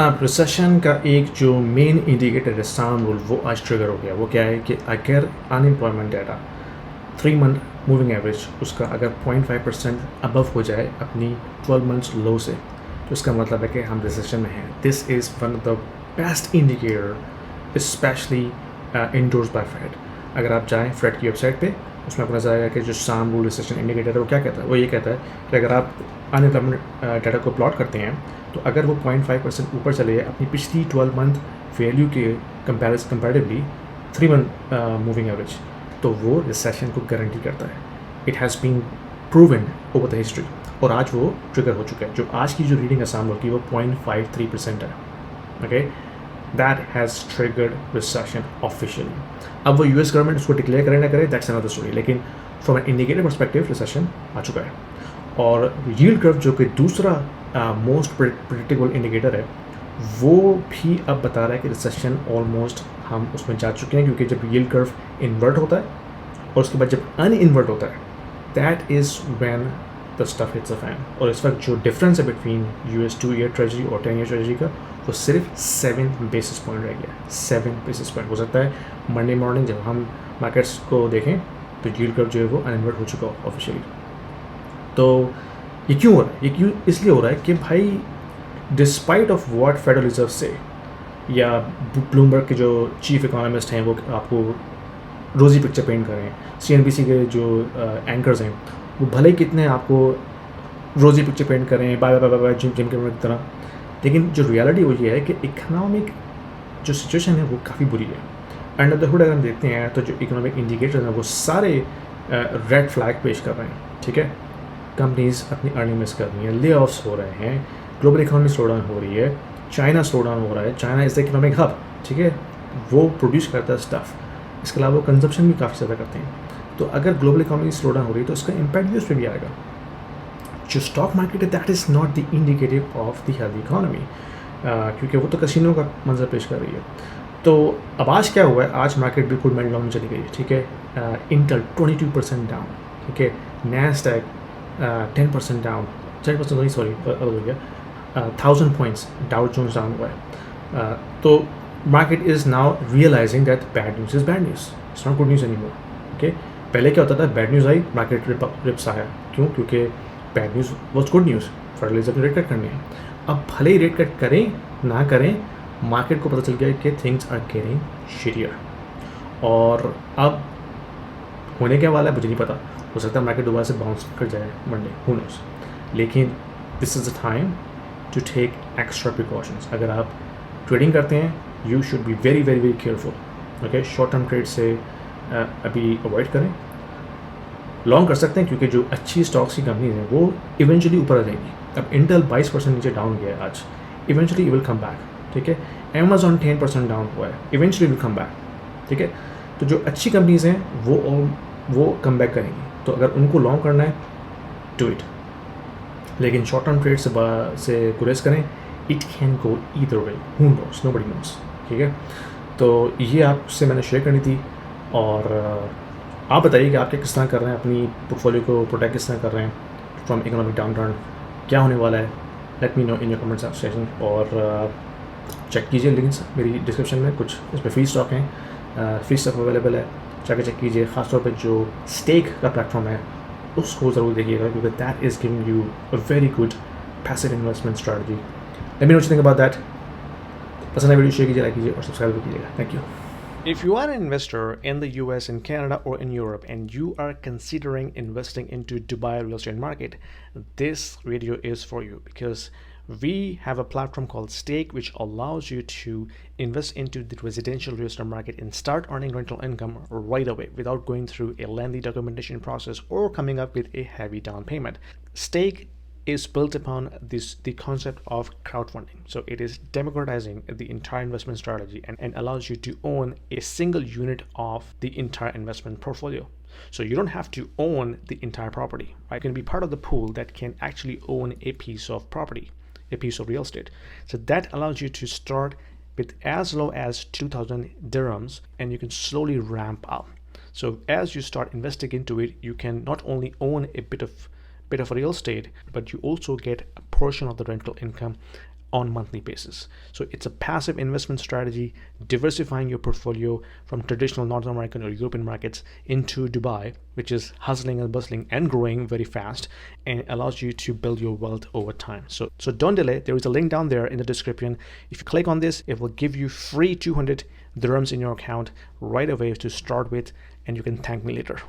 अब रिसेशन का एक जो मेन इंडिकेटर है साम रूल वो आज ट्रिगर हो गया। वो क्या है कि अगर unemployment data 3 month moving average उसका अगर 0.5% अबव हो जाए अपनी 12 मंथ्स लो से, तो इसका मतलब है कि हम रिसेशन में हैं। This is one of the best indicator specially endorsed by Fed. अगर आप जाएँ फेड की वेबसाइट पे, उसमें आपको नजर आएगा कि जो साम रूल रिसेशन इंडिकेटर है वो क्या कहता है। वो ये कहता है कि अगर आप अनएम्प्लॉयमेंट डाटा को प्लॉट करते हैं तो अगर वो 0.5% ऊपर चले जाए अपनी पिछली 12 मंथ वैल्यू के कंपेरेटिवली 3 मंथ मूविंग एवरेज, तो वो रिसेशन को गारंटी करता है। It has been proven over the history और आज वो ट्रिगर हो चुका है। जो आज की जो रीडिंग है साम की वो 0.53% है। Okay, that has triggered recession officially. अब वो यूएस गवर्नमेंट उसको डिक्लेयर करे ना करे, दैट्स अनदर स्टोरी, लेकिन from an indicator perspective recession आ चुका है। और यील्ड कर्व जो कि दूसरा मोस्ट प्रिडिक्टेबल इंडिकेटर है, वो भी अब बता रहा है कि रिसेशन ऑलमोस्ट हम उसमें जा चुके हैं, क्योंकि जब यील्ड कर्व इन्वर्ट होता है और उसके बाद जब अनइन्वर्ट होता है, that is when the stuff hits a fan. और इस वक्त जो डिफरेंस है बिटवीन US 2 ईयर ट्रेजरी और 10 ईयर ट्रेजरी का, वो सिर्फ 7 बेसिस पॉइंट रह गया। 7 बेसिस पॉइंट। हो सकता है मंडे मॉर्निंग जब हम मार्केट्स को देखें तो यील्ड कर्व जो है वो अनइन्वर्ट हो चुका हो ऑफिशियली। तो ये क्यों हो रहा है? ये क्यों इसलिए हो रहा है कि भाई despite of what federal reserve से या ब्लूमबर्ग के जो चीफ इकोनॉमिस्ट हैं वो आपको रोज़ी पिक्चर पेंट कर रहे हैं, CNBC के जो एंकर्स हैं वो भले ही कितने आपको रोज़ी पिक्चर पेंट कर रहे हैं, बाय बाय बाय बाय जिम जिम की तरह, लेकिन जो रियलिटी वो ये है कि इकोनॉमिक जो सिचुएशन है वो काफ़ी बुरी है। अंडर द हुड अगर हम देखते हैं तो जो इकोनॉमिक इंडिकेटर्स हैं वो सारे रेड फ्लैग पेश कर रहे हैं। ठीक है, कंपनीज अपनी अर्निंग मिस कर रही हैं, ले ऑफ्स हो रहे हैं, ग्लोबल इकोनॉमी स्लो डाउन हो रही है, चाइना स्लो डाउन हो रहा है। China is the economic hub. ठीक है, वो प्रोड्यूस करता है स्टफ़, इसके अलावा वो कंजप्शन भी काफ़ी ज़्यादा करते हैं। तो अगर ग्लोबल इकोनॉमी स्लो डाउन हो रही है तो उसका इम्पैक्ट भी उस पर भी आएगा। जो स्टॉक मार्केट है that is not the indicative of the healthy economy, क्योंकि वो तो कैसीनो का मंजर पेश कर रही है। तो अब आज क्या हुआ है, आज मार्केट बिल्कुल मेल्ट डाउन चली गई है। ठीक है, इंटेल 22% डाउन। ठीक है, नैस्डैक 10% डाउन, 10% नहीं सॉरी हो गया, 1000 पॉइंट्स डाउ जोन्स डाउन हुआ है। तो market is now realizing that bad news is bad news, it's not good news anymore. Okay, पहले क्या होता था, बैड न्यूज़ आई मार्केट रिप्स आया, क्यों? क्योंकि bad news was good news, फर्टिलाइजर ने रेट कट करने हैं। अब भले ही रेट कट करें ना करें, मार्केट को पता चल गया कि थिंग्स आर गेटिंग शिटियर। और अब होने क्या वाला है मुझे नहीं पता, हो सकता है मार्केट दोबारा से बाउंस कर जाए मंडे, हू नोस। लेकिन this is the time to take extra precautions. अगर आप ट्रेडिंग करते हैं you should be very very very careful. Okay, short term trade से अभी अवॉइड करें। लॉन्ग कर सकते हैं क्योंकि जो अच्छी स्टॉक्स की कंपनीज हैं वो इवेंचुअली ऊपर आ जाएंगी। अब इंटेल 22% नीचे डाउन गया है आज, eventually it will come back. ठीक है, अमेजॉन 10% डाउन हुआ है, इवेंचुअली विल कम बैक। ठीक है, तो जो अच्छी कंपनीज हैं वो कम बैक करेंगी, तो अगर उनको लॉन्ग करना है डू इट। लेकिन शॉर्ट टर्म ट्रेड से गुरेज करें, it can go either way, who nose, nobody nose. ठीक है, तो ये आपसे मैंने शेयर करनी थी। और आप बताइए कि आप क्या किस तरह कर रहे हैं, अपनी पोर्टफोलियो को प्रोटेक्ट किस तरह कर रहे हैं फ्रॉम इकोनॉमिक डाउन टर्न, क्या होने वाला है। Let me know in your comment section. और चेक कीजिए लिंक्स मेरी डिस्क्रिप्शन में, कुछ इसमें फ्री स्टॉक हैं, फ्री स्टॉक अवेलेबल है, जाके चेक कीजिए। ख़ासतौर पर जो स्टेक का प्लेटफॉर्म है उसको ज़रूर देखिएगा, क्योंकि that is giving you a very good passive investment strategy. Let me know think about that. पसंद है वीडियो शेयर कीजिए, लाइक कीजिए और सब्सक्राइब भी कीजिएगा। Thank you. If you are an investor in the US, in Canada, or in Europe, and you are considering investing into Dubai real estate market, this video is for you, because we have a platform called Stake, which allows you to invest into the residential real estate market and start earning rental income right away without going through a lengthy documentation process or coming up with a heavy down payment. Stake is built upon the concept of crowdfunding. So it is democratizing the entire investment strategy and allows you to own a single unit of the entire investment portfolio. So you don't have to own the entire property, right? You can be part of the pool that can actually own a piece of property, a piece of real estate. So that allows you to start with as low as 2,000 dirhams, and you can slowly ramp up. So as you start investing into it, you can not only own a bit of real estate, but you also get a portion of the rental income on monthly basis. So it's a passive investment strategy, diversifying your portfolio from traditional North American or European markets into Dubai, which is hustling and bustling and growing very fast, and allows you to build your wealth over time. So don't delay. There is a link down there in the description. If you click on this, it will give you free 200 dirhams in your account right away to start with, and you can thank me later.